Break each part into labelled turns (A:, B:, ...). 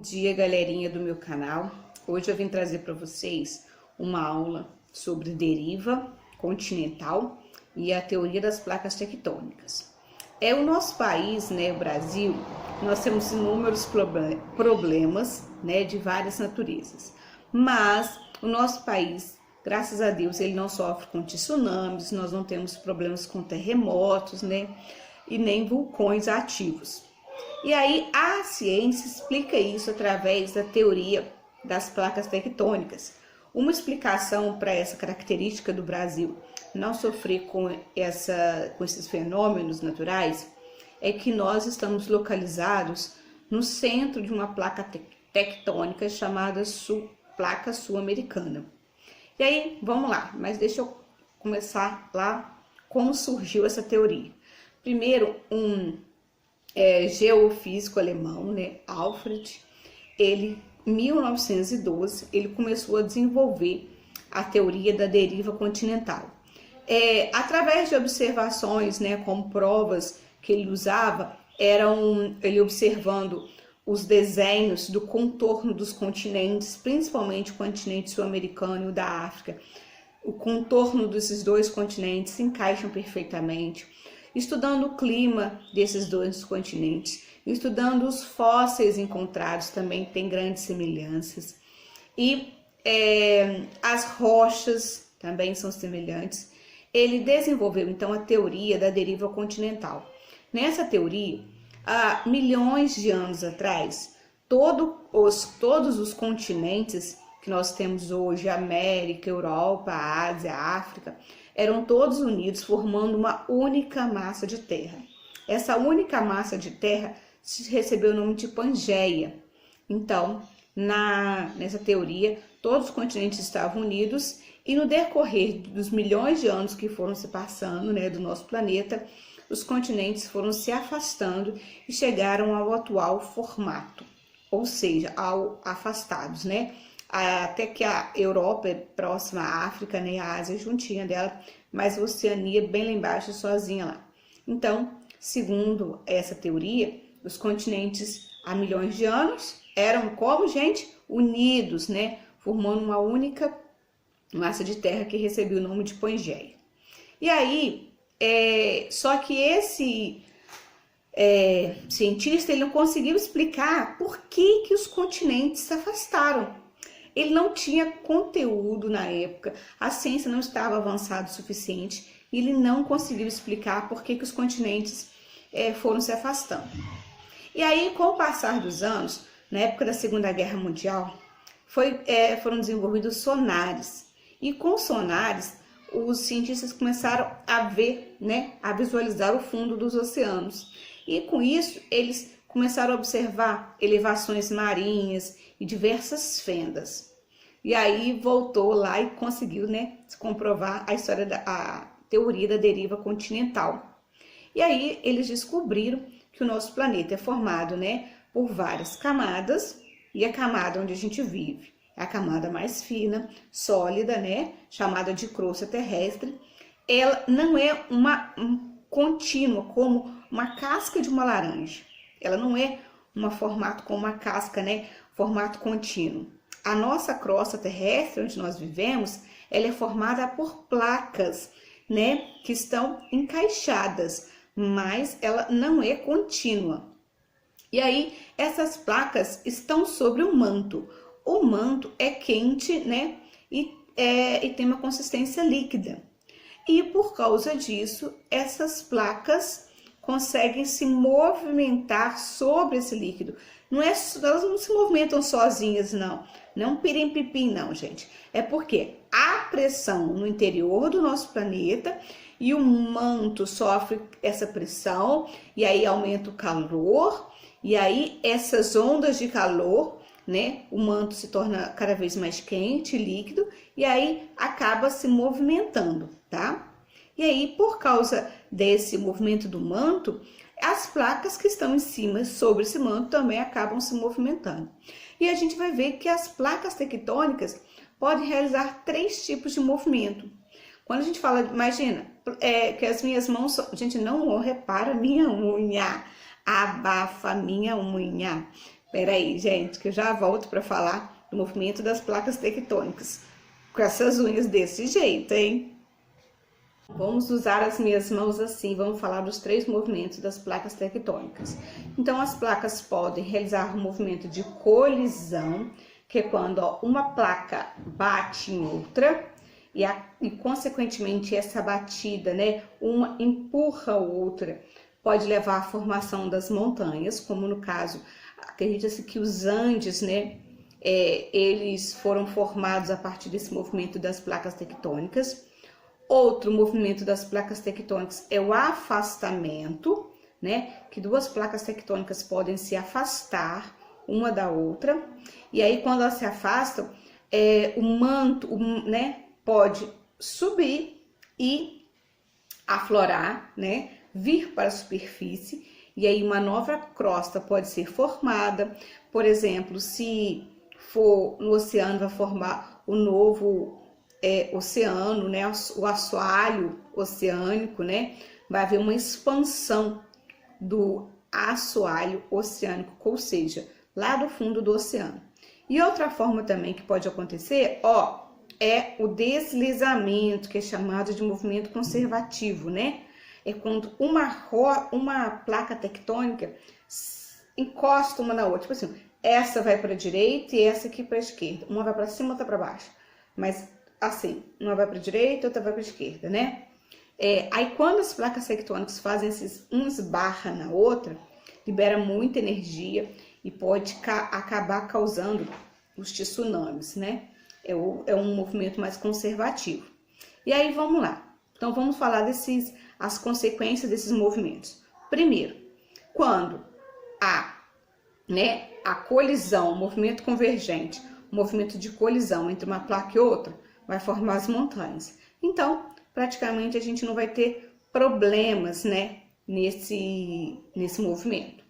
A: dia, galerinha do meu canal. Hoje eu vim trazer para vocês uma aula sobre deriva continental e a teoria das placas tectônicas. O nosso país, né, o Brasil, nós temos inúmeros problemas, né, de várias naturezas. Mas o nosso país, graças a Deus, ele não sofre com tsunamis, nós não temos problemas com terremotos, né, e nem vulcões ativos. E aí a ciência explica isso através da teoria das placas tectônicas. Uma explicação para essa característica do Brasil não sofrer com esses fenômenos naturais é que nós estamos localizados no centro de uma placa tectônica chamada placa sul-americana. E aí, vamos lá, mas deixa eu começar lá como surgiu essa teoria. Primeiro, geofísico alemão, né, Alfred, ele, em 1912, ele começou a desenvolver a teoria da deriva continental. Através de observações, né, como provas que ele usava, ele observando os desenhos do contorno dos continentes, principalmente o continente sul-americano e o da África. O contorno desses dois continentes se encaixam perfeitamente. Estudando o clima desses dois continentes, estudando os fósseis encontrados, também tem grandes semelhanças. E as rochas também são semelhantes. Ele desenvolveu, então, a teoria da deriva continental. Nessa teoria, há milhões de anos atrás, todos os continentes que nós temos hoje, América, Europa, Ásia, África, eram todos unidos formando uma única massa de terra. Essa única massa de terra recebeu o nome de Pangeia. Então, nessa teoria, todos os continentes estavam unidos e no decorrer dos milhões de anos que foram se passando, né, do nosso planeta, os continentes foram se afastando e chegaram ao atual formato, ou seja, afastados, né? Até que a Europa é próxima à África, né, a Ásia juntinha dela, mas a Oceania bem lá embaixo, sozinha lá. Então, segundo essa teoria, os continentes há milhões de anos eram como, gente? Unidos, né, formando uma única massa de terra que recebeu o nome de Pangeia. E aí, só que esse cientista, ele não conseguiu explicar por que os continentes se afastaram. Ele não tinha conteúdo na época, a ciência não estava avançada o suficiente, e ele não conseguiu explicar por que os continentes foram se afastando. E aí, com o passar dos anos, na época da Segunda Guerra Mundial, foram desenvolvidos sonares. E com sonares, os cientistas começaram a ver, né, a visualizar o fundo dos oceanos. E com isso, eles começaram a observar elevações marinhas e diversas fendas. E aí voltou lá e conseguiu, né, comprovar a teoria da deriva continental. E aí eles descobriram que o nosso planeta é formado, né, por várias camadas, e a camada onde a gente vive é a camada mais fina, sólida, né, chamada de crosta terrestre. Ela não é contínua, como uma casca de uma laranja. Ela não é um formato como uma casca, né, formato contínuo. A nossa crosta terrestre, onde nós vivemos, ela é formada por placas, né, que estão encaixadas, mas ela não é contínua. E aí, essas placas estão sobre o manto. O manto é quente, né, e tem uma consistência líquida. E por causa disso, essas placas conseguem se movimentar sobre esse líquido. Elas não se movimentam sozinhas, não. Não é um pirim-pipim, não, gente. É porque há pressão no interior do nosso planeta e o manto sofre essa pressão e aí aumenta o calor. E aí essas ondas de calor, né, o manto se torna cada vez mais quente, líquido, e aí acaba se movimentando, tá? E aí, por causa desse movimento do manto, as placas que estão em cima, sobre esse manto, também acabam se movimentando. E a gente vai ver que as placas tectônicas podem realizar 3 tipos de movimento. Quando a gente fala, imagina, que as minhas mãos, gente, não repara minha unha, abafa minha unha. Peraí, gente, que eu já volto para falar do movimento das placas tectônicas. Com essas unhas desse jeito, hein? Vamos usar as minhas mãos assim, vamos falar dos 3 movimentos das placas tectônicas. Então, as placas podem realizar um movimento de colisão, que é quando uma placa bate em outra e consequentemente, essa batida, né, uma empurra a outra, pode levar à formação das montanhas, como no caso, acredita-se que os Andes, né, eles foram formados a partir desse movimento das placas tectônicas. Outro movimento das placas tectônicas é o afastamento, né? Que 2 placas tectônicas podem se afastar uma da outra. E aí, quando elas se afastam, o manto, né, pode subir e aflorar, né? Vir para a superfície. E aí, uma nova crosta pode ser formada. Por exemplo, se for no oceano, vai formar o novo oceano, né, o assoalho oceânico, né, vai haver uma expansão do assoalho oceânico, ou seja, lá do fundo do oceano. E outra forma também que pode acontecer, é o deslizamento, que é chamado de movimento conservativo, né? É quando uma placa tectônica encosta uma na outra, tipo assim, essa vai para a direita e essa aqui para a esquerda, uma vai para cima, outra para baixo, mas assim, uma vai para a direita, outra vai para a esquerda, né? Aí quando as placas tectônicas fazem um esbarra na outra, libera muita energia e pode acabar causando os tsunamis, né? É um movimento mais conservativo. E aí vamos lá. Então vamos falar as consequências desses movimentos. Primeiro, quando a colisão, o movimento convergente, o movimento de colisão entre uma placa e outra, vai formar as montanhas. Então, praticamente a gente não vai ter problemas, né, nesse movimento.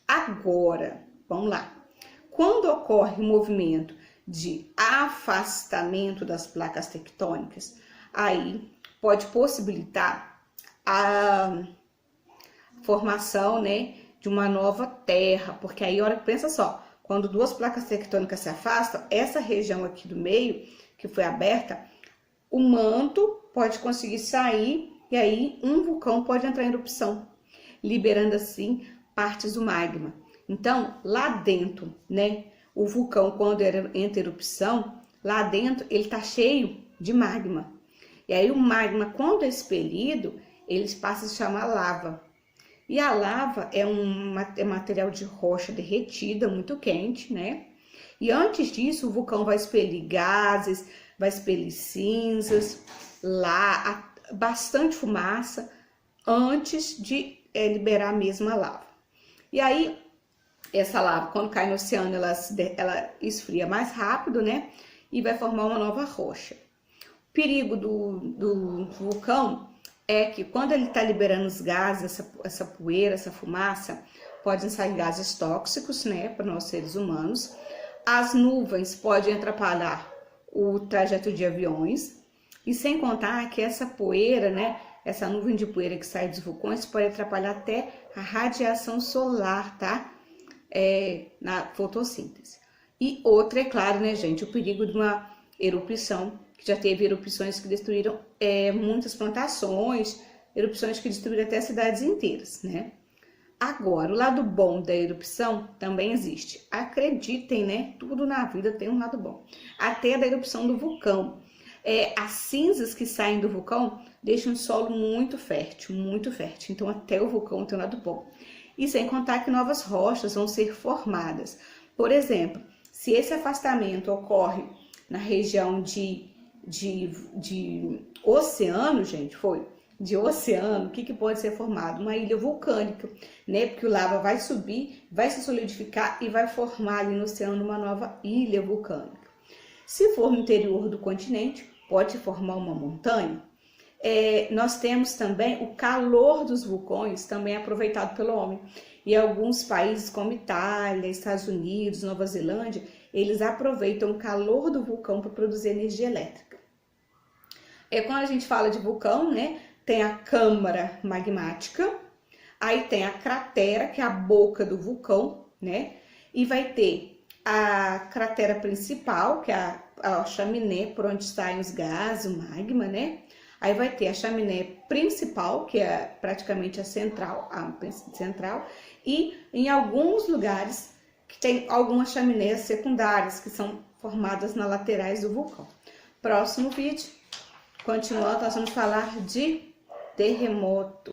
A: Agora, vamos lá. Quando ocorre o movimento de afastamento das placas tectônicas, aí pode possibilitar a formação, né, de uma nova terra, porque aí, olha, pensa só, quando 2 placas tectônicas se afastam, essa região aqui do meio, que foi aberta, o manto pode conseguir sair e aí um vulcão pode entrar em erupção, liberando assim partes do magma. Então, lá dentro, né, o vulcão, quando entra em erupção, lá dentro ele tá cheio de magma. E aí o magma, quando é expelido, ele passa a se chamar lava. E a lava é um material de rocha derretida, muito quente, né? E antes disso, o vulcão vai expelir gases, vai expelir cinzas, bastante fumaça, antes de liberar a mesma lava. E aí, essa lava, quando cai no oceano, ela esfria mais rápido, né? E vai formar uma nova rocha. O perigo do vulcão é que quando ele está liberando os gases, essa poeira, essa fumaça, podem sair gases tóxicos, né, para nós seres humanos. As nuvens podem atrapalhar o trajeto de aviões. E sem contar que essa poeira, né, essa nuvem de poeira que sai dos vulcões pode atrapalhar até a radiação solar, tá? Na fotossíntese. E outra, é claro, né, gente, o perigo de uma erupção, que já teve erupções que destruíram muitas plantações, erupções que destruíram até cidades inteiras, né? Agora, o lado bom da erupção também existe. Acreditem, né? Tudo na vida tem um lado bom. Até da erupção do vulcão. As cinzas que saem do vulcão deixam o solo muito fértil, muito fértil. Então, até o vulcão tem um lado bom. E sem contar que novas rochas vão ser formadas. Por exemplo, se esse afastamento ocorre na região de oceano, gente, de oceano, o que pode ser formado? Uma ilha vulcânica, né? Porque o lava vai subir, vai se solidificar e vai formar ali no oceano uma nova ilha vulcânica. Se for no interior do continente, pode formar uma montanha. Nós temos também o calor dos vulcões, também aproveitado pelo homem. E alguns países como Itália, Estados Unidos, Nova Zelândia, eles aproveitam o calor do vulcão para produzir energia elétrica. Quando a gente fala de vulcão, né, tem a câmara magmática, aí tem a cratera, que é a boca do vulcão, né? E vai ter a cratera principal, que é a chaminé por onde saem os gases, o magma, né? Aí vai ter a chaminé principal, que é praticamente a central, e em alguns lugares que tem algumas chaminés secundárias, que são formadas nas laterais do vulcão. Próximo vídeo, continuando, nós vamos falar de terremoto.